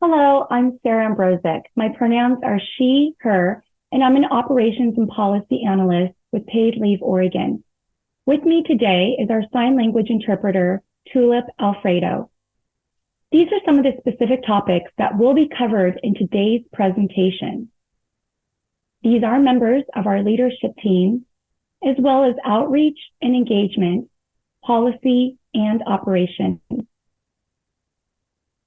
Hello, I'm Sarah Ambrosic. My pronouns are she, her, and I'm an operations and policy analyst with Paid Leave Oregon. With me today is our sign language interpreter, Tulip Alfredo. These are some of the specific topics that will be covered in today's presentation. These are members of our leadership team, as well as outreach and engagement, policy, and operations.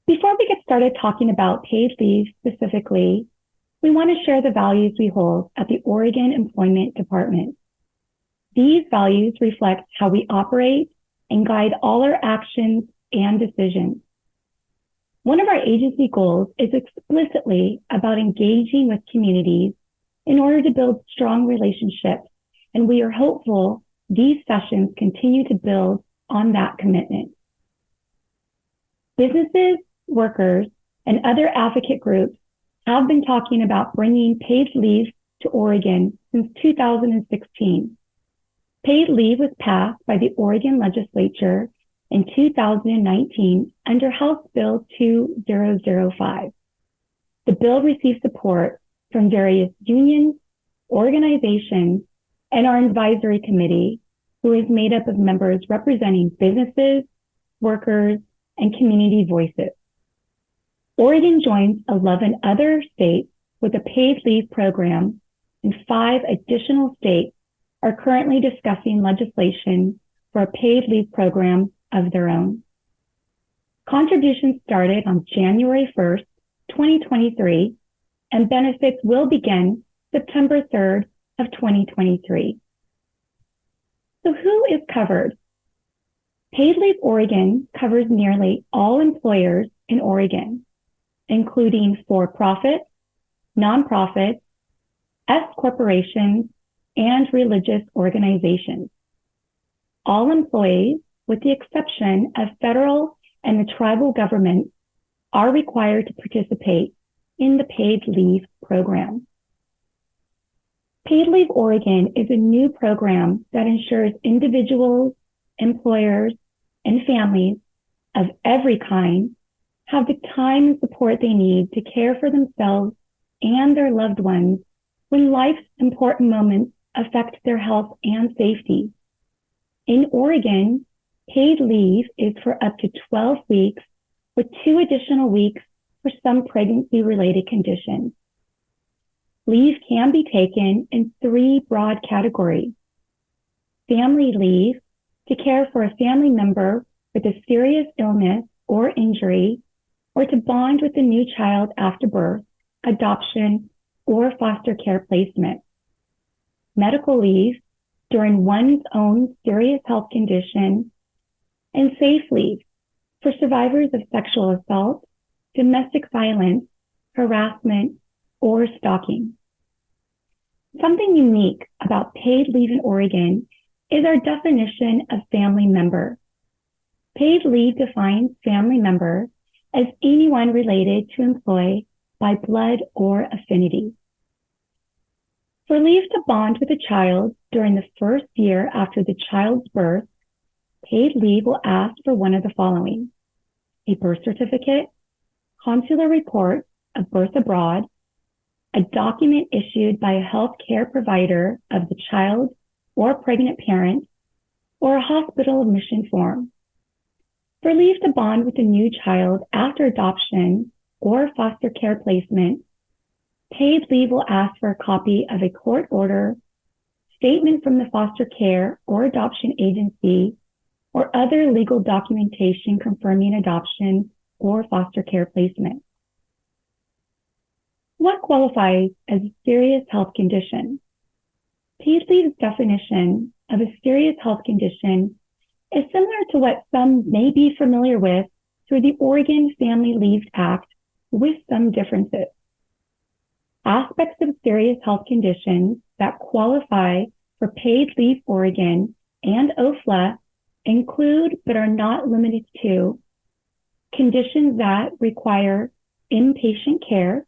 Before we get started talking about paid leave specifically, we want to share the values we hold at the Oregon Employment Department. These values reflect how we operate and guide all our actions and decisions. One of our agency goals is explicitly about engaging with communities in order to build strong relationships, and we are hopeful these sessions continue to build on that commitment. Businesses, workers, and other advocate groups have been talking about bringing paid leave to Oregon since 2016. Paid leave was passed by the Oregon legislature in 2019 under House Bill 2005. The bill received support from various unions, organizations, and our advisory committee, who is made up of members representing businesses, workers, and community voices. Oregon joins 11 other states with a paid leave program, and 5 additional states are currently discussing legislation for a paid leave program of their own. Contributions started on January 1st, 2023, and benefits will begin September 3rd of 2023. So who is covered? Paid Leave Oregon covers nearly all employers in Oregon, including for-profit, nonprofit, S corporations, and religious organizations. All employees, with the exception of federal and the tribal governments, are required to participate in the paid leave program. Paid Leave Oregon is a new program that ensures individuals, employers, and families of every kind have the time and support they need to care for themselves and their loved ones when life's important moments affect their health and safety. In Oregon, paid leave is for up to 12 weeks, with 2 additional weeks for some pregnancy-related conditions. Leave can be taken in 3 broad categories: family leave, to care for a family member with a serious illness or injury, or to bond with a new child after birth, adoption, or foster care placement. Medical leave during one's own serious health condition, and safe leave for survivors of sexual assault, domestic violence, harassment, or stalking. Something unique about paid leave in Oregon is our definition of family member. Paid leave defines family member as anyone related to employee by blood or affinity. For leave to bond with a child during the first year after the child's birth, paid leave will ask for one of the following: a birth certificate, consular report of birth abroad, a document issued by a health care provider of the child or pregnant parent, or a hospital admission form. For leave to bond with a new child after adoption or foster care placement, paid leave will ask for a copy of a court order, statement from the foster care or adoption agency, or other legal documentation confirming adoption or foster care placement. What qualifies as a serious health condition? Paid leave's definition of a serious health condition is similar to what some may be familiar with through the Oregon Family Leave Act, with some differences. Aspects of serious health conditions that qualify for Paid Leave Oregon and OFLA include, but are not limited to, conditions that require inpatient care,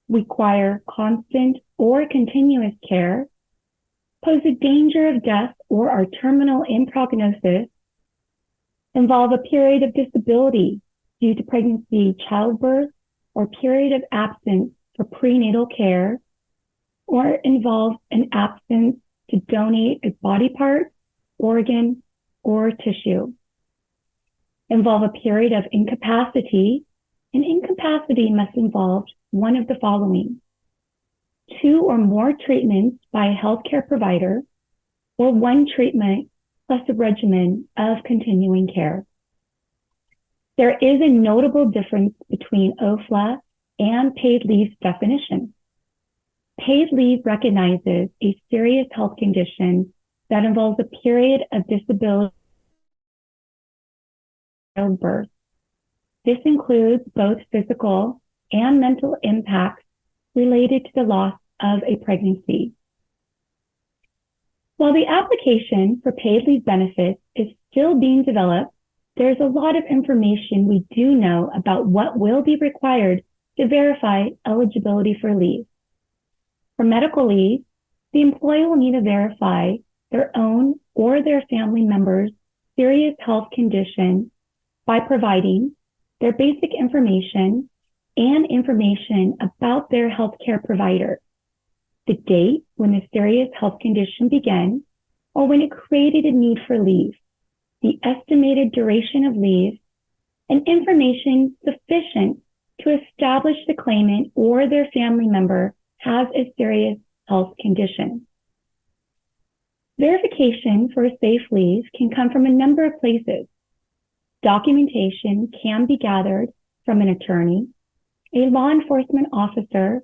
require constant or continuous care, pose a danger of death or are terminal in prognosis, involve a period of disability due to pregnancy, childbirth, or period of absence for prenatal care, or involve an absence to donate a body part, organ, or tissue. Involve a period of incapacity, and incapacity must involve one of the following: 2 or more treatments by a healthcare provider, or 1 treatment plus a regimen of continuing care. There is a notable difference between OFLA and paid leave definition. Paid leave recognizes a serious health condition that involves a period of disability or birth. This includes both physical and mental impacts related to the loss of a pregnancy. While the application for paid leave benefits is still being developed, there's a lot of information we do know about what will be required to verify eligibility for leave. For medical leave, the employee will need to verify their own or their family member's serious health condition by providing their basic information and information about their healthcare provider, the date when the serious health condition began or when it created a need for leave, the estimated duration of leave, and information sufficient to establish the claimant or their family member has a serious health condition. Verification for a safe leave can come from a number of places. Documentation can be gathered from an attorney, a law enforcement officer,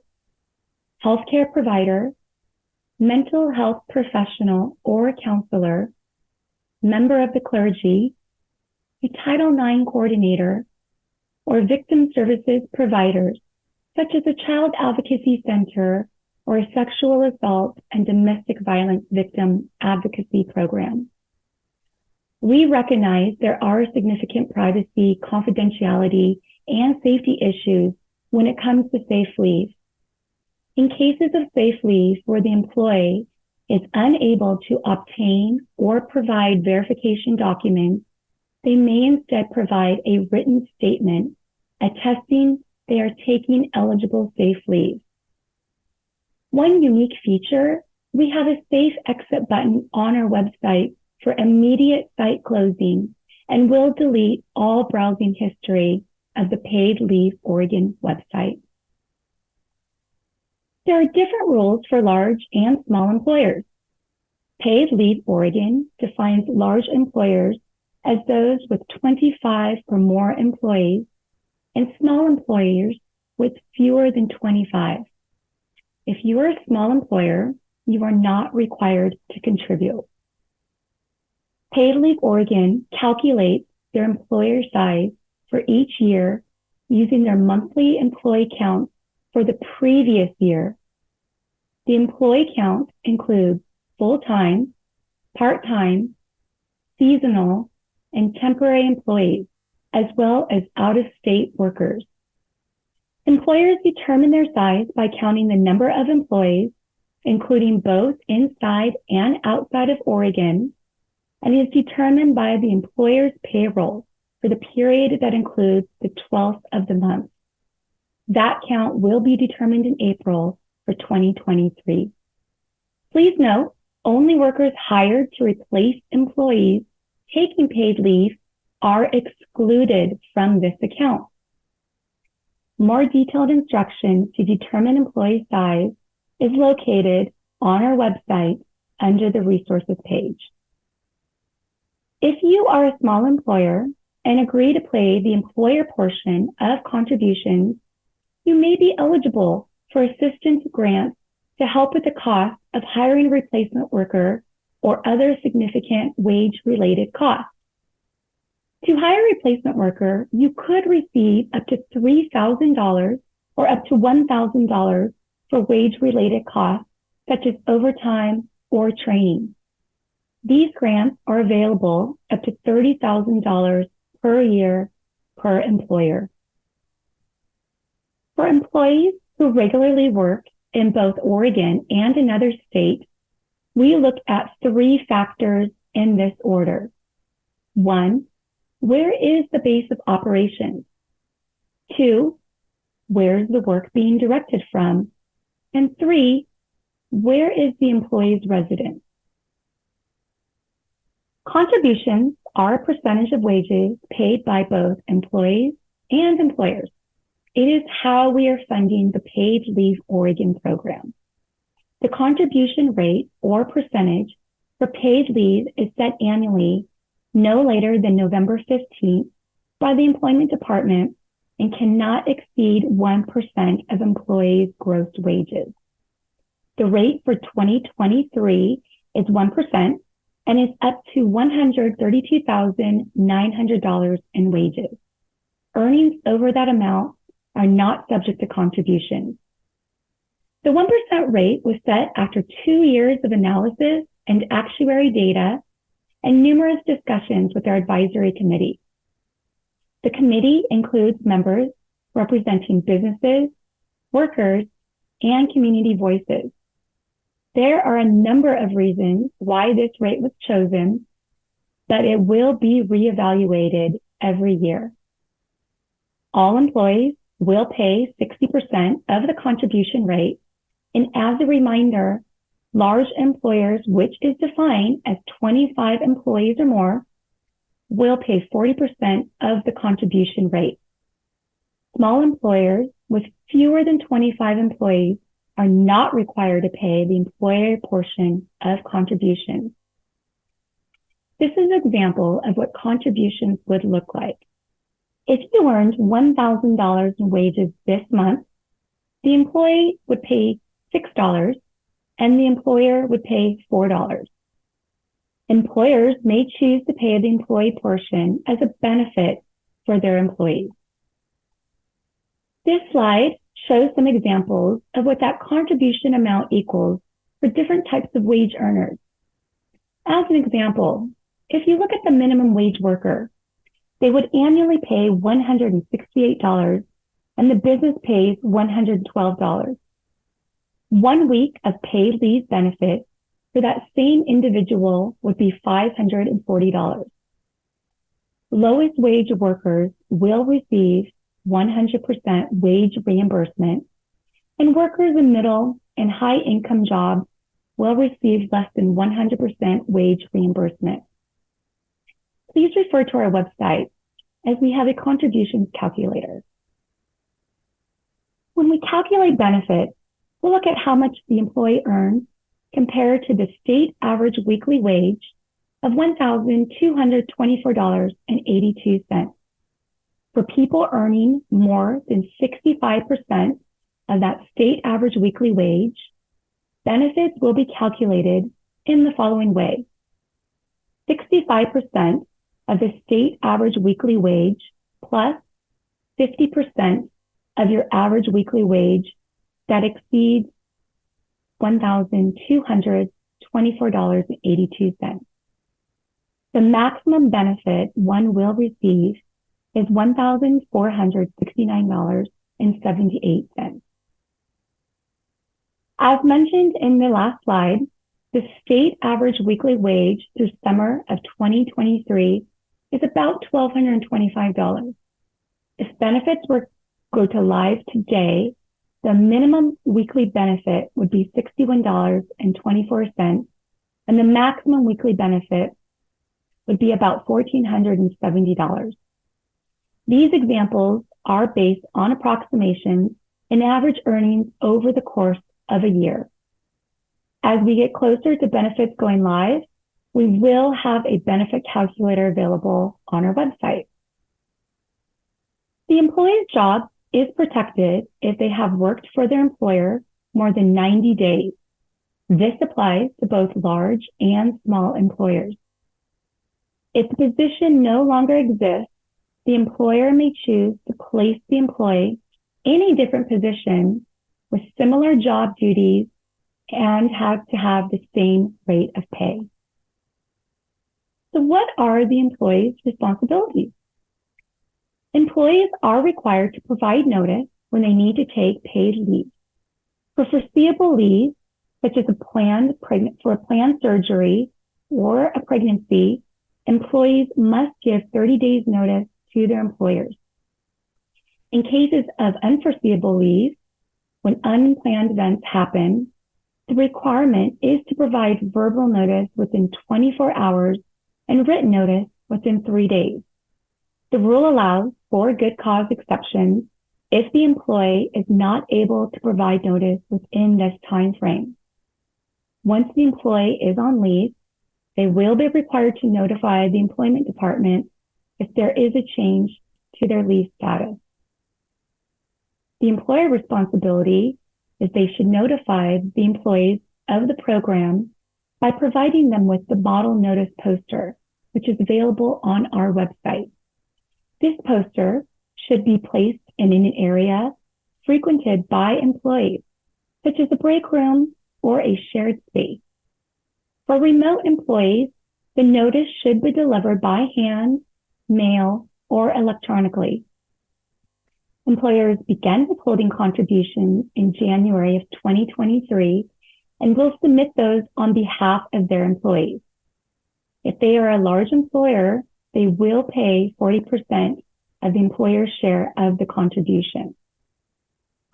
healthcare provider, mental health professional or counselor, member of the clergy, a Title IX coordinator, or victim services providers, such as a child advocacy center or a sexual assault and domestic violence victim advocacy program. We recognize there are significant privacy, confidentiality, and safety issues when it comes to safe leave. In cases of safe leave where the employee is unable to obtain or provide verification documents, they may instead provide a written statement attesting they are taking eligible safe leave. One unique feature, we have a safe exit button on our website for immediate site closing and will delete all browsing history of the Paid Leave Oregon website. There are different rules for large and small employers. Paid Leave Oregon defines large employers as those with 25 or more employees and small employers with fewer than 25. If you are a small employer, you are not required to contribute. Paid Leave Oregon calculates their employer size for each year using their monthly employee count for the previous year. The employee count includes full-time, part-time, seasonal, and temporary employees, as well as out-of-state workers. Employers determine their size by counting the number of employees, including both inside and outside of Oregon, and is determined by the employer's payroll for the period that includes the 12th of the month. That count will be determined in April for 2023. Please note, only workers hired to replace employees taking paid leave are excluded from this account. More detailed instructions to determine employee size is located on our website under the resources page. If you are a small employer and agree to pay the employer portion of contributions, you may be eligible for assistance grants to help with the cost of hiring a replacement worker or other significant wage-related costs. To hire a replacement worker, you could receive up to $3,000 or up to $1,000 for wage-related costs, such as overtime or training. These grants are available up to $30,000 per year per employer. For employees who regularly work in both Oregon and another state, we look at 3 factors in this order. 1, where is the base of operations? 2, where's the work being directed from? And 3, where is the employee's residence? Contributions are a percentage of wages paid by both employees and employers. It is how we are funding the Paid Leave Oregon program. The contribution rate or percentage for paid leave is set annually no later than November 15th by the Employment Department and cannot exceed 1% of employees' gross wages. The rate for 2023 is 1% and is up to $132,900 in wages. Earnings over that amount are not subject to contributions. The 1% rate was set after 2 years of analysis and actuary data and numerous discussions with our advisory committee. The committee includes members representing businesses, workers, and community voices. There are a number of reasons why this rate was chosen, but it will be reevaluated every year. All employees will pay 60% of the contribution rate, and as a reminder, large employers, which is defined as 25 employees or more, will pay 40% of the contribution rate. Small employers with fewer than 25 employees are not required to pay the employer portion of contributions. This is an example of what contributions would look like. If you earned $1,000 in wages this month, the employee would pay $6 and the employer would pay $4. Employers may choose to pay the employee portion as a benefit for their employees. This slide shows some examples of what that contribution amount equals for different types of wage earners. As an example, if you look at the minimum wage worker, they would annually pay $168 and the business pays $112. 1 week of paid leave benefit for that same individual would be $540. Lowest wage workers will receive 100% wage reimbursement, and workers in middle and high income jobs will receive less than 100% wage reimbursement. Please refer to our website as we have a contributions calculator. When we calculate benefits, we'll look at how much the employee earns compared to the state average weekly wage of $1,224.82. For people earning more than 65% of that state average weekly wage, benefits will be calculated in the following way. 65% of the state average weekly wage plus 50% of your average weekly wage that exceeds $1,224.82. The maximum benefit one will receive is $1,469.78. As mentioned in the last slide, the state average weekly wage through summer of 2023 is about $1,225. If benefits were go to live today, the minimum weekly benefit would be $61.24, and the maximum weekly benefit would be about $1,470. These examples are based on approximations and average earnings over the course of a year. As we get closer to benefits going live, we will have a benefit calculator available on our website. The employee's job is protected if they have worked for their employer more than 90 days. This applies to both large and small employers. If the position no longer exists, the employer may choose to place the employee in a different position with similar job duties and have to have the same rate of pay. So what are the employee's responsibilities? Employees are required to provide notice when they need to take paid leave. For foreseeable leave, such as a planned surgery or a pregnancy, employees must give 30 days notice to their employers. In cases of unforeseeable leave, when unplanned events happen, the requirement is to provide verbal notice within 24 hours and written notice within 3 days. The rule allows for good cause exceptions if the employee is not able to provide notice within this time frame. Once the employee is on leave, they will be required to notify the employment department if there is a change to their leave status. The employer responsibility is they should notify the employees of the program by providing them with the model notice poster, which is available on our website. This poster should be placed in an area frequented by employees, such as a break room or a shared space. For remote employees, the notice should be delivered by hand, mail, or electronically. Employers began withholding contributions in January of 2023 and will submit those on behalf of their employees. If they are a large employer, they will pay 40% of the employer's share of the contribution.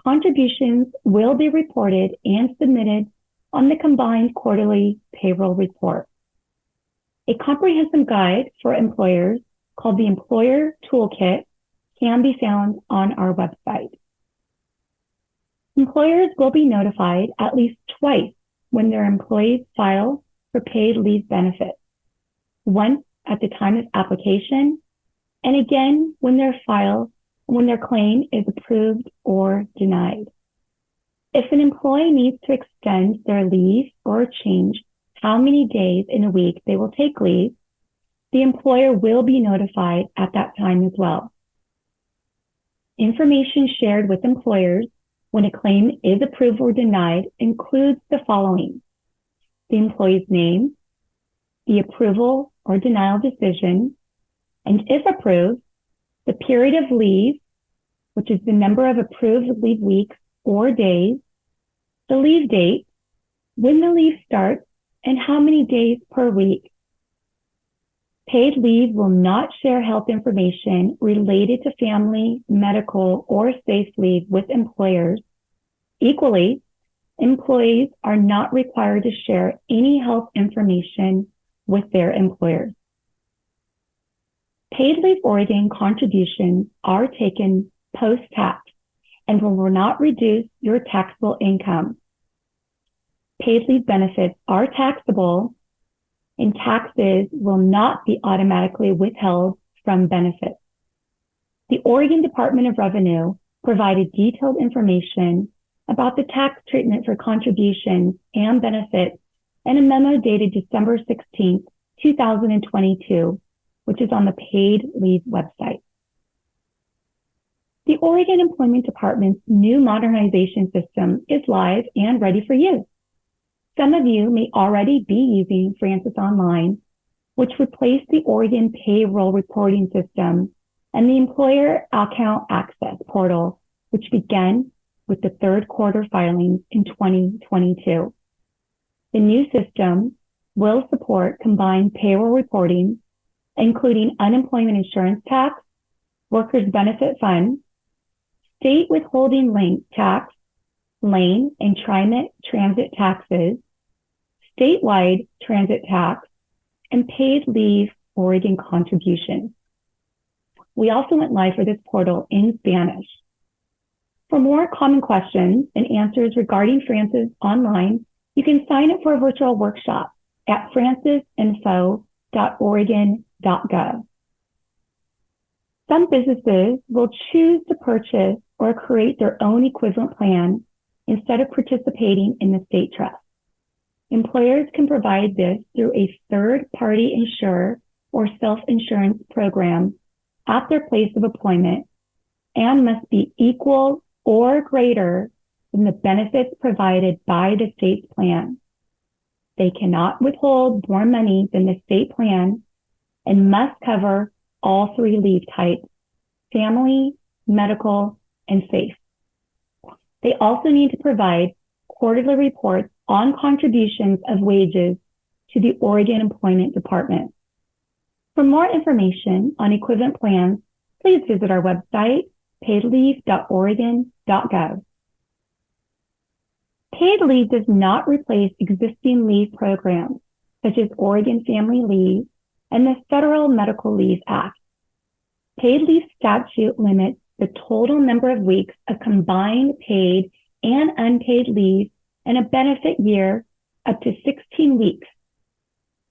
Contributions will be reported and submitted on the combined quarterly payroll report. A comprehensive guide for employers called the Employer Toolkit can be found on our website. Employers will be notified at least twice when their employees file for paid leave benefits. Once at the time of application, and again when their claim is approved or denied. If an employee needs to extend their leave or change how many days in a week they will take leave, the employer will be notified at that time as well. Information shared with employers when a claim is approved or denied includes the following: the employee's name, the approval or denial decision, and if approved, the period of leave, which is the number of approved leave weeks or days, the leave date, when the leave starts, and how many days per week. Paid leave will not share health information related to family, medical, or safe leave with employers. Equally, employees are not required to share any health information with their employers. Paid Leave Oregon contributions are taken post-tax and will not reduce your taxable income. Paid leave benefits are taxable, and taxes will not be automatically withheld from benefits. The Oregon Department of Revenue provided detailed information about the tax treatment for contributions and benefits in a memo dated December 16, 2022, which is on the Paid Leave website. The Oregon Employment Department's new modernization system is live and ready for use. Some of you may already be using Francis Online, which replaced the Oregon payroll reporting system and the employer account access portal, which began with the third quarter filings in 2022. The new system will support combined payroll reporting, including unemployment insurance tax, workers' benefit fund, state withholding link tax, lane and transit taxes, statewide transit tax, and paid leave Oregon contributions. We also went live for this portal in Spanish. For more common questions and answers regarding Francis Online, you can sign up for a virtual workshop at francisinfo.oregon.gov. Some businesses will choose to purchase or create their own equivalent plan instead of participating in the state trust. Employers can provide this through a third-party insurer or self-insurance program at their place of employment and must be equal or greater than the benefits provided by the state's plan. They cannot withhold more money than the state plan and must cover all three leave types: family, medical, and safe. They also need to provide quarterly reports on contributions of wages to the Oregon Employment Department. For more information on equivalent plans, please visit our website, paidleave.oregon.gov. Paid leave does not replace existing leave programs, such as Oregon Family Leave and the Federal Medical Leave Act. Paid leave statute limits the total number of weeks of combined paid and unpaid leave in a benefit year up to 16 weeks.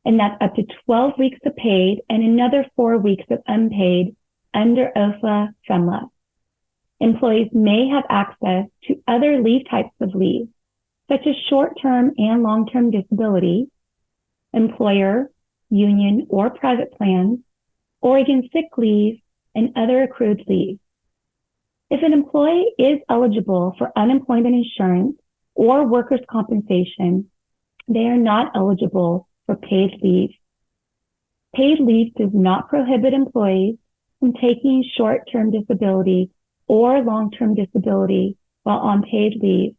And that's up to 12 weeks of paid and another 4 weeks of unpaid under OFLA FMLA. Employees may have access to other leave types of leave, such as short-term and long-term disability, employer, union, or private plans, Oregon sick leave, and other accrued leave. If an employee is eligible for unemployment insurance or workers' compensation, they are not eligible for paid leave. Paid leave does not prohibit employees from taking short-term disability or long-term disability while on paid leave,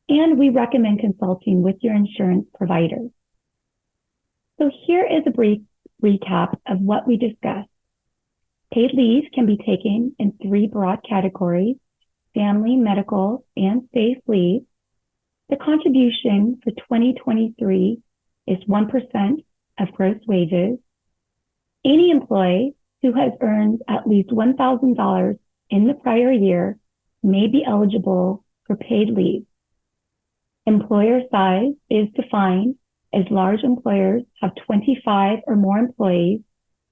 and we recommend consulting with your insurance provider. So here is a brief recap of what we discussed. Paid leave can be taken in 3 broad categories: family, medical, and safe leave. The contribution for 2023 is 1% of gross wages. Any employee who has earned at least $1,000 in the prior year may be eligible for paid leave. Employer size is defined as large employers have 25 or more employees,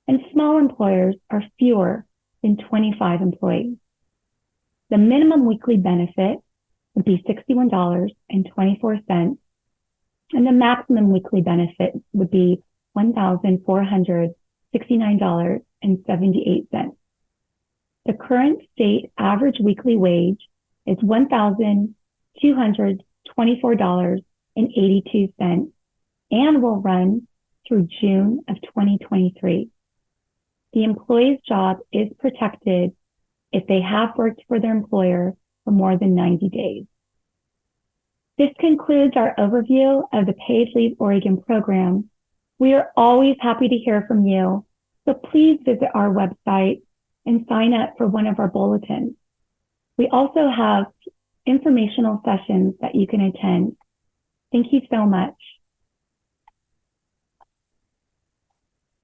and small employers are fewer than 25 employees. The minimum weekly benefit would be $61.24, and the maximum weekly benefit would be $1,469.78. The current state average weekly wage is $1,224.82 and will run through June of 2023. The employee's job is protected if they have worked for their employer for more than 90 days. This concludes our overview of the Paid Leave Oregon program. We are always happy to hear from you, so please visit our website and sign up for one of our bulletins. We also have informational sessions that you can attend. Thank you so much.